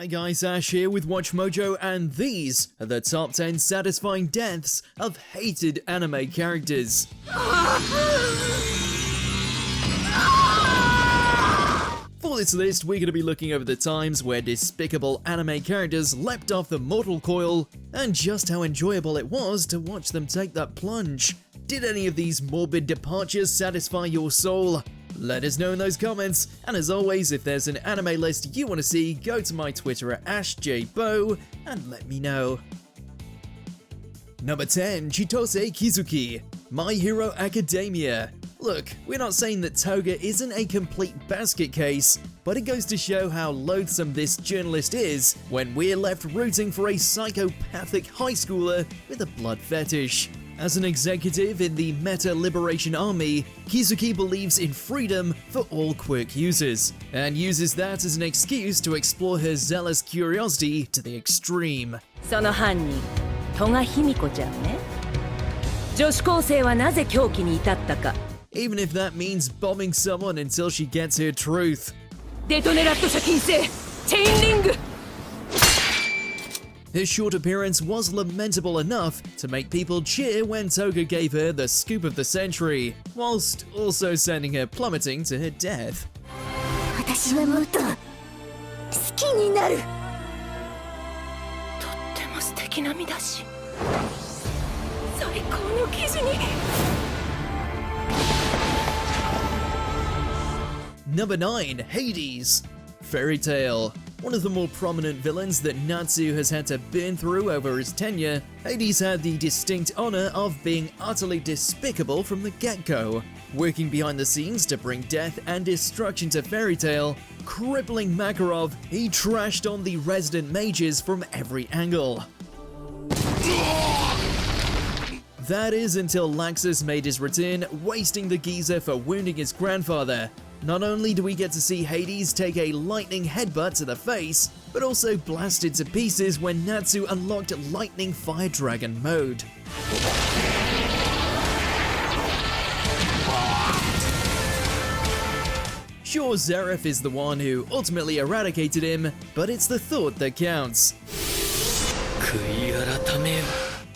Hi guys, Ash here with WatchMojo, and these are the top 10 satisfying deaths of hated anime characters. For this list, we're going to be looking over the times where despicable anime characters leapt off the mortal coil, and just how enjoyable it was to watch them take that plunge. Did any of these morbid departures satisfy your soul? Let us know in those comments, and as always, if there's an anime list you want to see, go to my Twitter at AshJBo and let me know. Number 10. Chitose Kizuki, My Hero Academia. Look, we're not saying that Toga isn't a complete basket case, but it goes to show how loathsome this journalist is when we're left rooting for a psychopathic high schooler with a blood fetish. As an executive in the Meta Liberation Army, Kizuki believes in freedom for all quirk users, and uses that as an excuse to explore her zealous curiosity to the extreme. その犯人、戸賀卑弥呼ちゃんね。女子高生はなぜ狂気に至ったか。Even if that means bombing someone until she gets her truth. デトネラット社金星、チェインリング。 Her short appearance was lamentable enough to make people cheer when Toga gave her the scoop of the century, whilst also sending her plummeting to her death. 私はもっと好きになる。とっても素敵な身だし、最高の記事に。Number 9. Hades, Fairy Tail. One of the more prominent villains that Natsu has had to burn through over his tenure, Hades had the distinct honor of being utterly despicable from the get-go, working behind the scenes to bring death and destruction to Fairy Tail. Crippling Makarov, he trashed on the resident mages from every angle. That is until Laxus made his return, wasting the geezer for wounding his grandfather. Not only do we get to see Hades take a lightning headbutt to the face, but also blasted to pieces when Natsu unlocked Lightning Fire Dragon mode. Sure, Zeref is the one who ultimately eradicated him, but it's the thought that counts.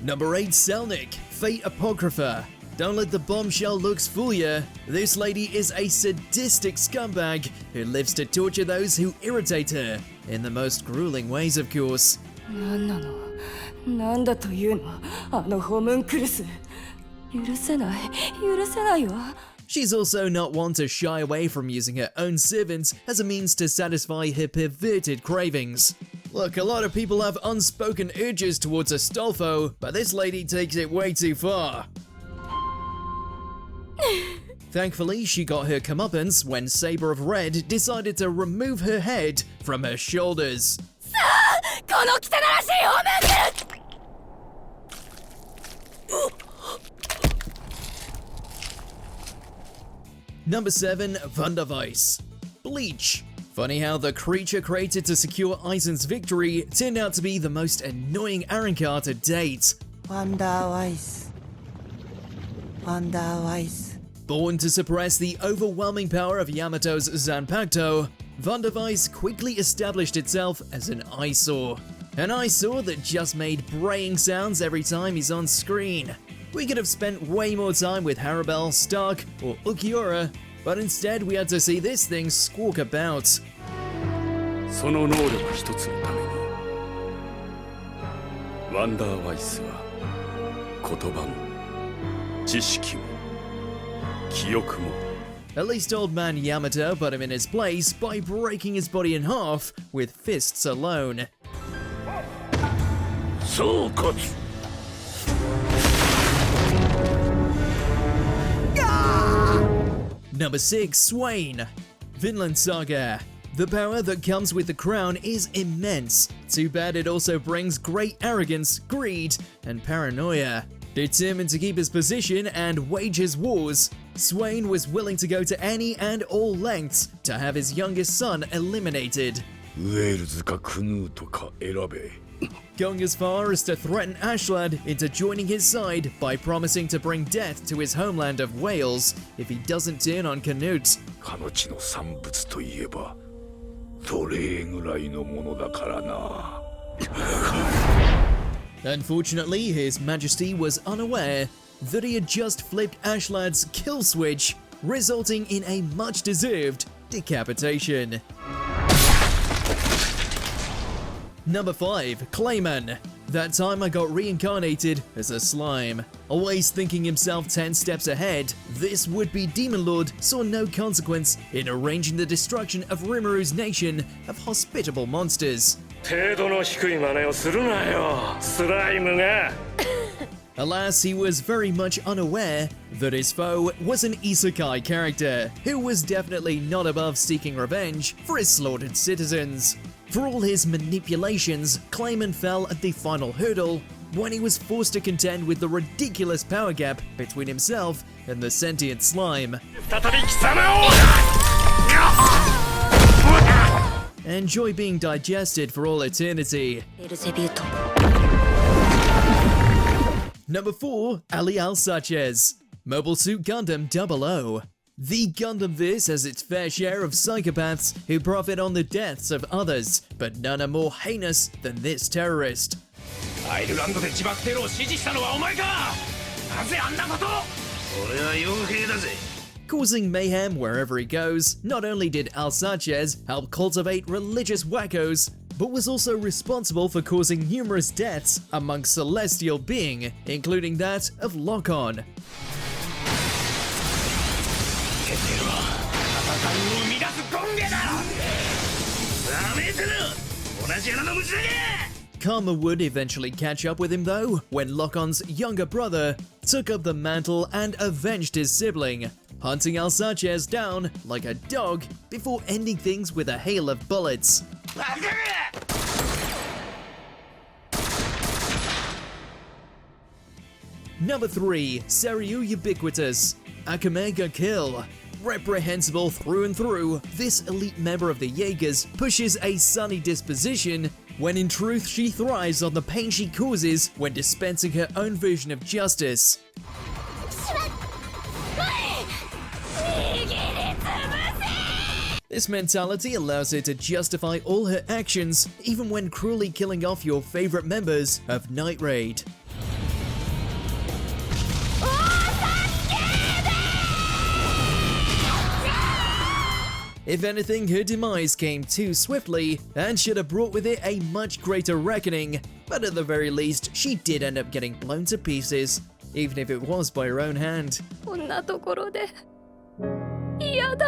Number 8. Selnik, Fate Apocrypha. Don't let the bombshell looks fool ya. This lady is a sadistic scumbag who lives to torture those who irritate her, in the most grueling ways, of course. なんなの？なんだというの？あのホムンクルス。許せないわ。 She's also not one to shy away from using her own servants as a means to satisfy her perverted cravings. Look, a lot of people have unspoken urges towards Astolfo, but this lady takes it way too far. Thankfully, she got her comeuppance when Saber of Red decided to remove her head from her shoulders. Number 7. Wunderweiss, Bleach. Funny how the creature created to secure Aizen's victory turned out to be the most annoying Arrancar to date. Wunderweiss. Born to suppress the overwhelming power of Yamato's Zanpakuto, Wunderweiss quickly established itself as an eyesore. An eyesore that just made braying sounds every time he's on screen. We could have spent way more time with Harabel, Stark, or Ukiura, but instead we had to see this thing squawk about. その能力一つのためにワンダーワイスは言葉も知識も記憶も At least old man Yamato put him in his place by breaking his body in half with fists alone. 総括 Number 6. Swain, Vinland Saga. The power that comes with the crown is immense. Too bad it also brings great arrogance, greed, and paranoia. Determined to keep his position and wage his wars, Swain was willing to go to any and all lengths to have his youngest son eliminated. ウェールズかクヌートか選べ Going as far as to threaten Ashlad into joining his side by promising to bring death to his homeland of Wales if he doesn't turn on Canute. かの地の産物といえば奴隷ぐらいのものだからな。Unfortunately, His Majesty was unaware that he had just flipped Ashlad's kill switch, resulting in a much-deserved decapitation. Number 5. Clayman. That time I got reincarnated as a slime. Always thinking himself 10 steps ahead, this would-be Demon Lord saw no consequence in arranging the destruction of Rimuru nation of hospitable monsters. 程度の低い真似をするなよ、スライムが。 Alas, he was very much unaware that his foe was an isekai character, who was definitely not above seeking revenge for his slaughtered citizens. For all his manipulations, Clayman fell at the final hurdle when he was forced to contend with the ridiculous power gap between himself and the sentient slime. 再び貴様を。 Enjoy being digested for all eternity. ベルゼビュート Number 4. Ali Al-Sanchez. Mobile Suit Gundam 00. The Gundam this has its fair share of psychopaths who profit on the deaths of others, but none are more heinous than this terrorist. アイルランドで自爆テロを指示したのはお前か。なぜあんなこと。俺は傭兵だぜ。 Causing mayhem wherever he goes, not only did Al-Sanchez help cultivate religious wackos, but was also responsible for causing numerous deaths among celestial beings, including that of Lock-On. 戦いを生み出す権下だ。ダメだろ。同じ穴の虫だけ。 Karma would eventually catch up with him though, when Lock-On's younger brother took up the mantle and avenged his sibling, hunting Al-Sanchez down like a dog before ending things with a hail of bullets. Number 3. Seiryu Ubiquitous. Akame ga Kill. Reprehensible through and through, this elite member of the Jaegers pushes a sunny disposition when in truth she thrives on the pain she causes when dispensing her own version of justice. This mentality allows her to justify all her actions, even when cruelly killing off your favorite members of Night Raid. If anything, her demise came too swiftly and should have brought with it a much greater reckoning, but at the very least, she did end up getting blown to pieces, even if it was by her own hand. こんなところで嫌だ。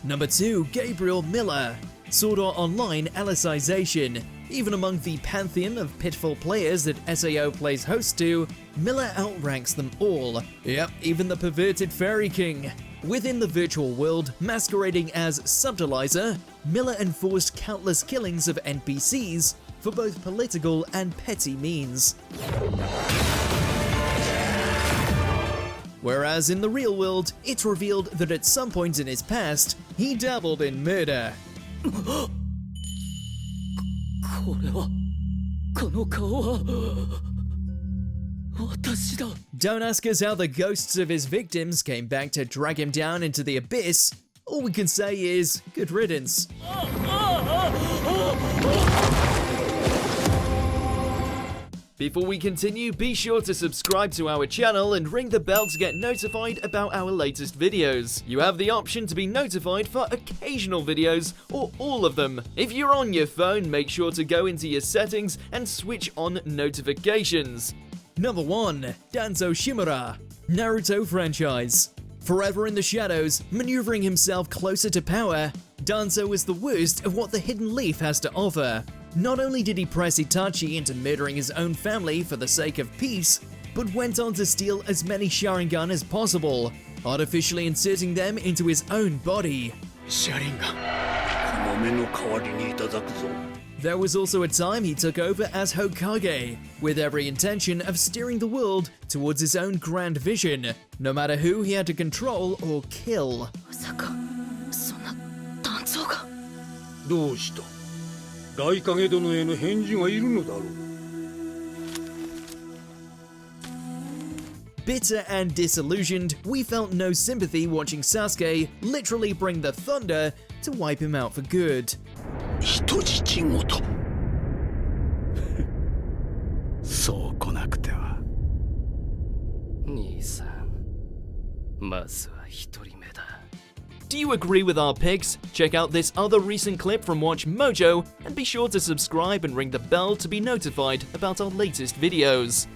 Number 2. Gabriel Miller. Sword Art Online Alicization. Even among the pantheon of pitiful players that SAO plays host to, Miller outranks them all. Yep, even the perverted Fairy King. Within the virtual world, masquerading as Subtilizer, Miller enforced countless killings of NPCs for both political and petty means. Whereas in the real world, it's revealed that at some point in his past, he dabbled in murder. これは、この顔は、私だ。 Don't ask us how the ghosts of his victims came back to drag him down into the abyss. All we can say is, good riddance. Before we continue, be sure to subscribe to our channel and ring the bell to get notified about our latest videos. You have the option to be notified for occasional videos or all of them. If you're on your phone, make sure to go into your settings and switch on notifications. Number 1. Danzo Shimura. Naruto franchise. Forever in the shadows, maneuvering himself closer to power, Danzo is the worst of what the Hidden Leaf has to offer. Not only did he press Itachi into murdering his own family for the sake of peace, but went on to steal as many Sharingan as possible, artificially inserting them into his own body. シャリンガンこの目の代わりにいただくぞ。 There was also a time he took over as Hokage, with every intention of steering the world towards his own grand vision, no matter who he had to control or kill. まさかそんな団長が。どうした大影殿への返事がいるのだろう。Bitter and disillusioned, we felt no sympathy watching Sasuke literally bring the thunder to wipe him out for good. 人質ごとそう来なくては兄さんまずは一人目だ Do you agree with our picks? Check out this other recent clip from WatchMojo and be sure to subscribe and ring the bell to be notified about our latest videos.